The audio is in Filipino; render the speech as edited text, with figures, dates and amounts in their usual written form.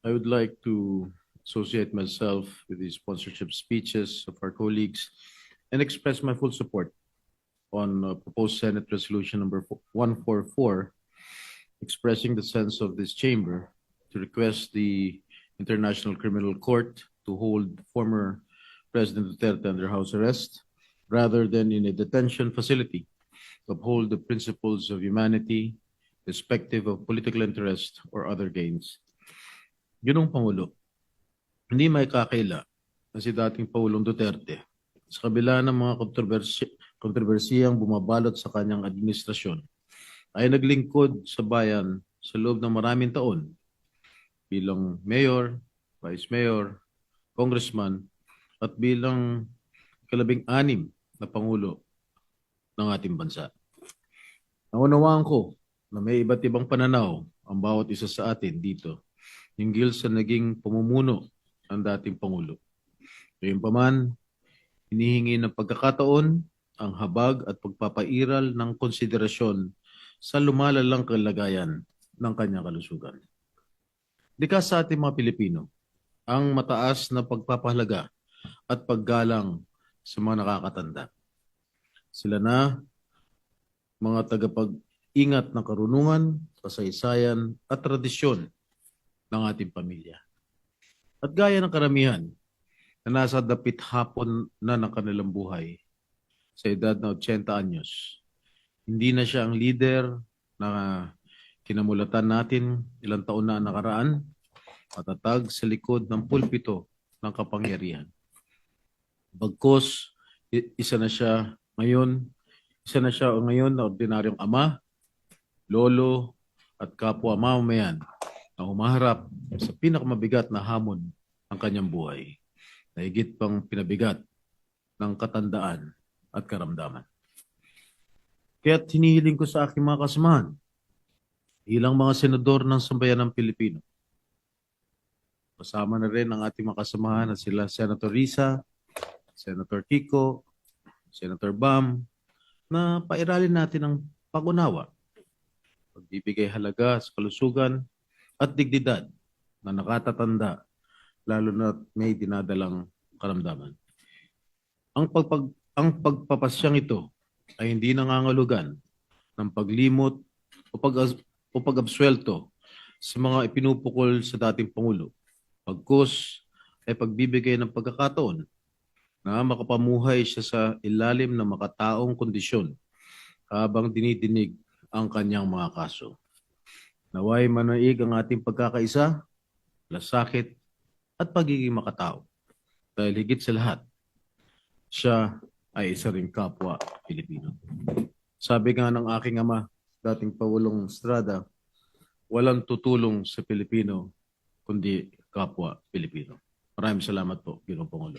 I would like to associate myself with the sponsorship speeches of our colleagues and express my full support on proposed Senate Resolution number 144, expressing the sense of this chamber to request the International Criminal Court to hold former President Duterte under house arrest rather than in a detention facility, to uphold the principles of humanity, irrespective of political interest or other gains. Ginong Pangulo, hindi may kakila na si dating Pangulong Duterte sa kabila ng mga kontrobersiyang bumabalot sa kanyang administrasyon ay naglingkod sa bayan sa loob ng maraming taon bilang mayor, vice mayor, congressman at bilang kalabing-anim na Pangulo ng ating bansa. Naunawaan ko na may iba't ibang pananaw ang bawat isa sa atin dito hinggil sa naging pamumuno ng dating Pangulo. Gayunpaman, hinihingi ng pagkakataon ang habag at pagpapairal ng konsiderasyon sa lumalalang kalagayan ng kanyang kalusugan. Likas sa ating mga Pilipino ang mataas na pagpapahalaga at paggalang sa mga nakakatanda. Sila na mga tagapag-ingat ng karunungan, kasaysayan at tradisyon ng ating pamilya. At gaya ng karamihan na nasa dapit hapon na ng kanilang buhay sa edad na 80 anyos, hindi na siya ang leader na kinamulatan natin ilang taon na nakaraan, matatag sa likod ng pulpito ng kapangyarihan. Bagkus, isa na siya ngayon na ordinaryong ama, lolo at kapwa mamamayan na humaharap sa pinakamabigat na hamon ng kanyang buhay, na higit pang pinabigat ng katandaan at karamdaman. Kaya't hinihiling ko sa aking mga kasamahan, ilang mga senador ng sambayan ng Pilipino, kasama na rin ang ating mga kasamahan na sila Senator Risa, Senator Kiko, Senator Bam, na pairalin natin ang pag-unawa, pagbibigay halaga sa kalusugan at dignidad na nakatatanda, lalo na may dinadalang karamdaman. Ang pagpapasyang ito ay hindi nangangahulugan ng paglimot o pag-absuelto sa mga ipinupukol sa dating Pangulo. Pagkus ay pagbibigay ng pagkakataon na makapamuhay siya sa ilalim ng makataong kondisyon habang dinidinig ang kanyang mga kaso. Naway manaig ang ating pagkakaisa, lasakit at pagiging makatao. Dahil higit sa lahat, siya ay isa ring kapwa Pilipino. Sabi nga ng aking ama, dating Pangulong Estrada, walang tutulong sa Pilipino kundi kapwa Pilipino. Maraming salamat po, Ginoong Pangulo.